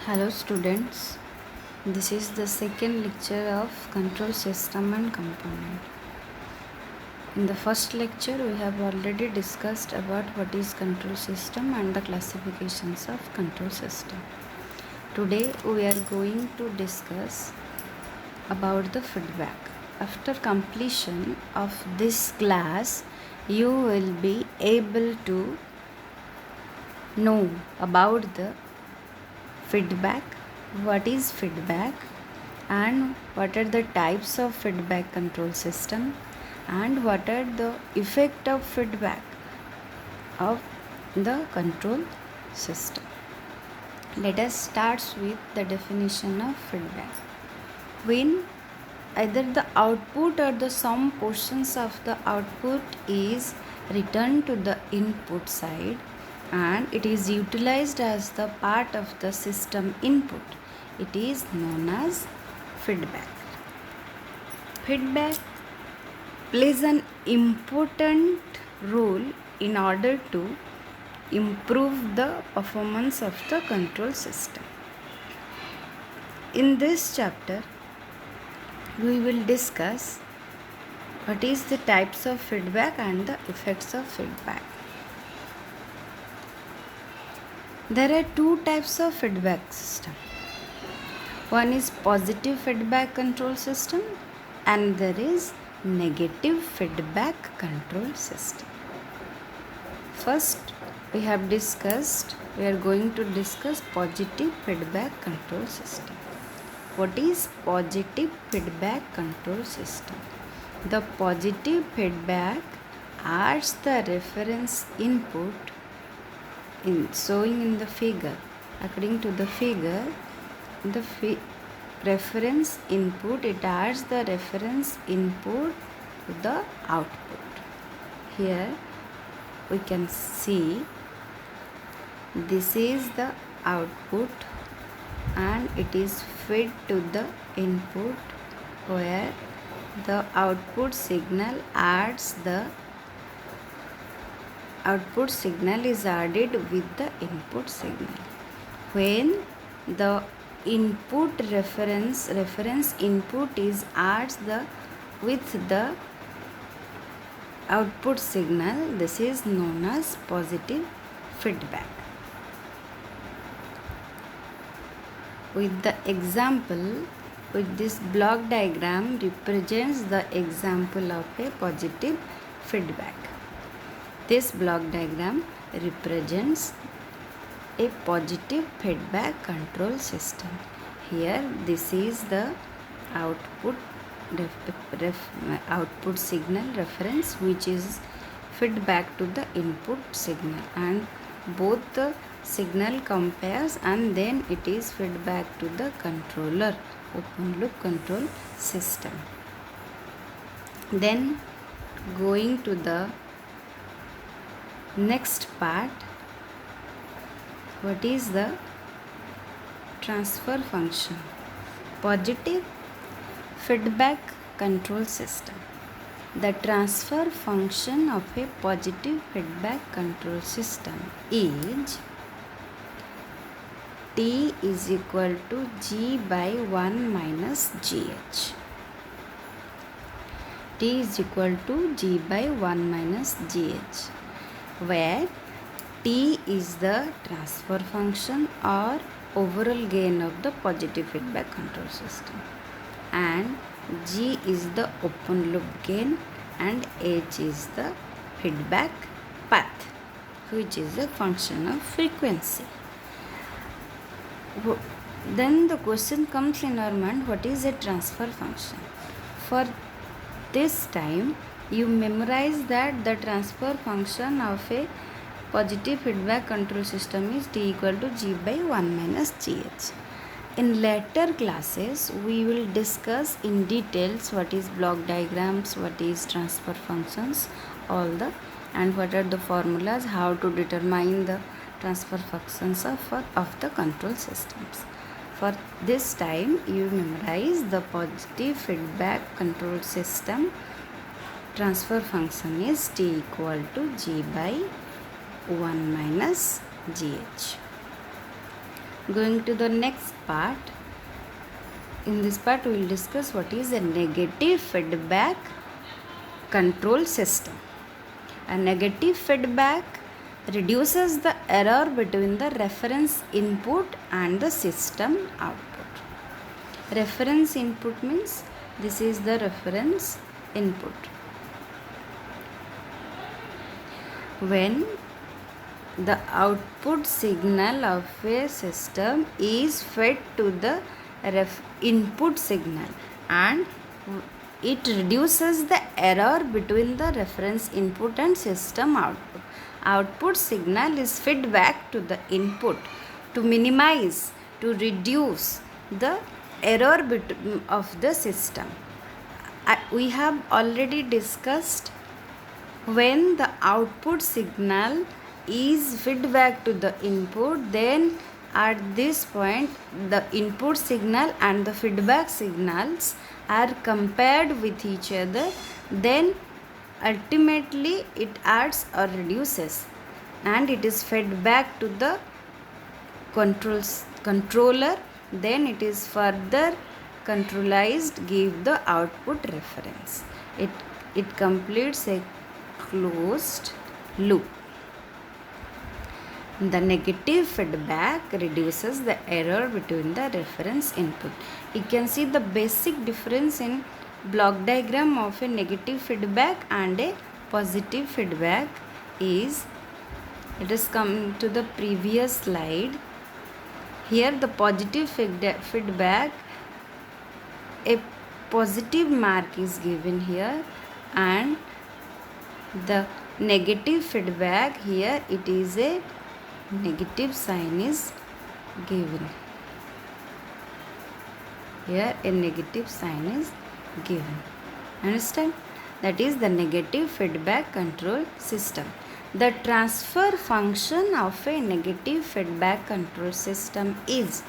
Hello students, this is the second lecture of control system and component. In the first lecture we have already discussed about what is control system and the classifications of control system. Today we are going to discuss about the feedback. After completion of this class you will be able to know about the feedback, what is feedback, and what are the types of feedback control system, and what are the effect of feedback of the control system. Let us start with the definition of feedback. When either the output or the some portions of the output is returned to the input side and it is utilized as the part of the system input, it is known as feedback. Feedback plays an important role in order to improve the performance of the control system. In this chapter, we will discuss what is the types of feedback and the effects of feedback. There are two types of feedback system. One is positive feedback control system and there is negative feedback control system. First, we are going to discuss positive feedback control system. What is positive feedback control system? The positive feedback adds the reference input showing in the figure. According to the figure, the reference input, it adds the reference input to the output. Here we can see this is the output and it is fed to the input where the output signal is added with the input signal. When the input reference input is added with the output signal, this is known as positive feedback. With the example, with this block diagram represents the example of a positive feedback. This block diagram represents a positive feedback control system. Here this is the output signal reference which is feedback to the input signal, and both the signal compares and then it is feedback to the controller, open loop control system. Then going to the next part, what is the transfer function? Positive feedback control system. The transfer function of a positive feedback control system is T is equal to G by 1 minus GH. T is equal to G by 1 minus GH, where T is the transfer function or overall gain of the positive feedback control system, and G is the open loop gain and H is the feedback path, which is a function of frequency. Then the question comes in our mind, what is a transfer function? For this time you memorize that the transfer function of a positive feedback control system is T equal to G by 1 minus GH. In later classes we will discuss in details what is block diagrams, what is transfer functions, and what are the formulas, how to determine the transfer functions of the control systems. For this time you memorize the positive feedback control system transfer function is T equal to G by 1 minus GH. Going to the next part. In this part, we will discuss what is a negative feedback control system. A negative feedback reduces the error between the reference input and the system output. Reference input means this is the reference input. When the output signal of a system is fed to the input signal and it reduces the error between the reference input and system output. Output signal is fed back to the input to minimize, to reduce the error of the system. We have already discussed when the output signal is fed back to the input, then at this point the input signal and the feedback signals are compared with each other, then ultimately it adds or reduces and it is fed back to the controller, then it is further controlized, give the output reference. It completes a closed loop. The negative feedback reduces the error between the reference input. You can see the basic difference in block diagram of a negative feedback and a positive feedback is, let us come to the previous slide. Here the positive feedback, a positive mark is given here, and the negative feedback, here it is a negative sign is given. Here a negative sign is given. Understand? That is the negative feedback control system. The transfer function of a negative feedback control system is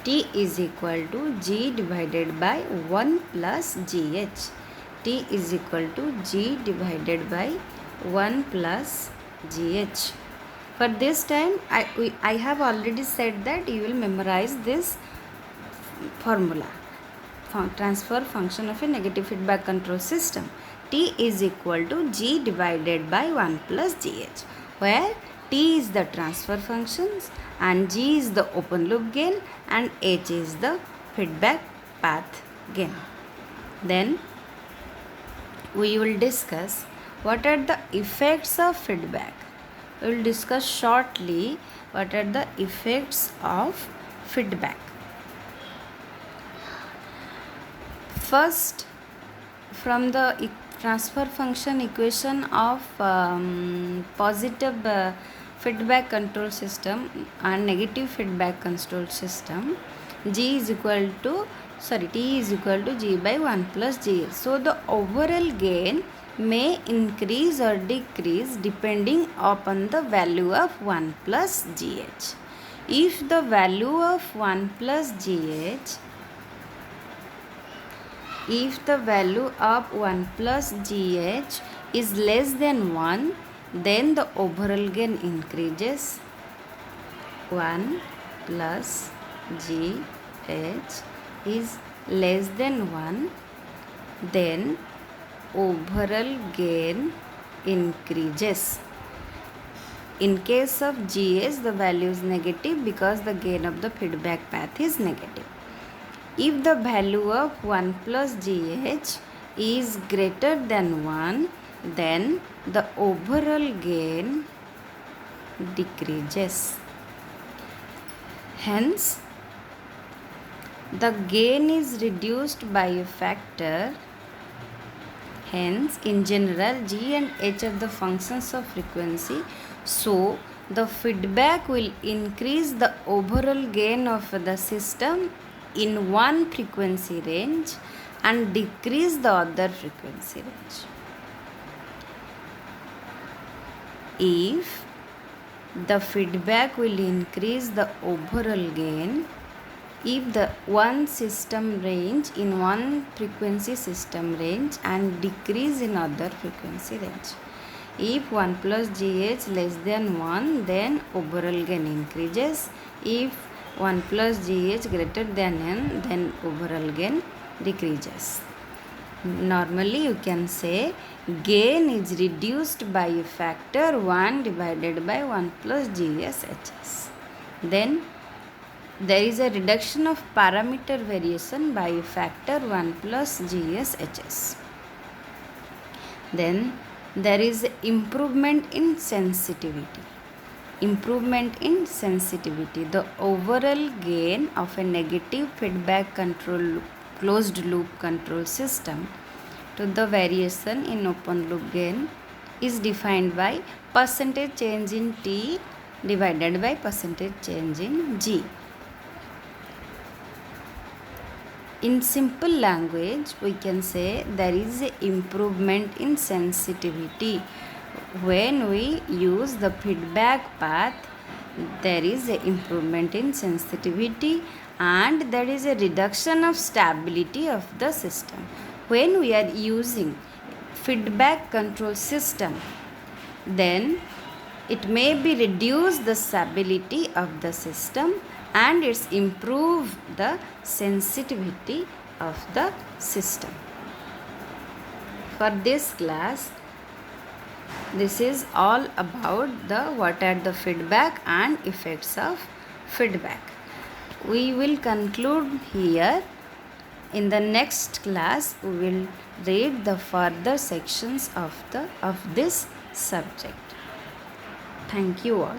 T is equal to G divided by 1 plus GH. T is equal to G divided by 1 plus GH. For this time, I have already said that you will memorize this formula. Transfer function of a negative feedback control system. T is equal to G divided by 1 plus GH, where T is the transfer functions and G is the open loop gain and H is the feedback path gain. Then we will discuss what are the effects of feedback. We will discuss shortly what are the effects of feedback. First, from the transfer function equation of positive feedback control system and negative feedback control system, T is equal to G by 1 plus GH. So the overall gain may increase or decrease depending upon the value of 1 plus GH. If the value of 1 plus GH, if the value of 1 plus GH is less than 1, then the overall gain increases. 1 plus GH is less than 1, then overall gain increases. In case of GH, the value is negative because the gain of the feedback path is negative. If the value of 1 plus GH is greater than 1, then the overall gain decreases. Hence, the gain is reduced by a factor. Hence, in general, G and H are the functions of frequency. So, the feedback will increase the overall gain of the system in one frequency range and decrease the other frequency range. If the feedback will increase the overall gain, if the one system range in one frequency system range and decrease in other frequency range. If 1 plus GH less than 1, then overall gain increases. If 1 plus GH greater than N, then overall gain decreases. Normally you can say gain is reduced by a factor 1 divided by 1 plus GSHS. Then there is a reduction of parameter variation by a factor 1 plus GSHS. Then there is improvement in sensitivity. Improvement in sensitivity. The overall gain of a negative feedback control closed loop control system to the variation in open loop gain is defined by percentage change in T divided by percentage change in G. In simple language, we can say there is a improvement in sensitivity. When we use the feedback path, there is a improvement in sensitivity and there is a reduction of stability of the system. When we are using feedback control system, then it may be reduce the stability of the system and it's improve the sensitivity of the system. For this class, this is all about what are the feedback and effects of feedback. We will conclude here. In the next class, we will read the further sections of this subject. Thank you all.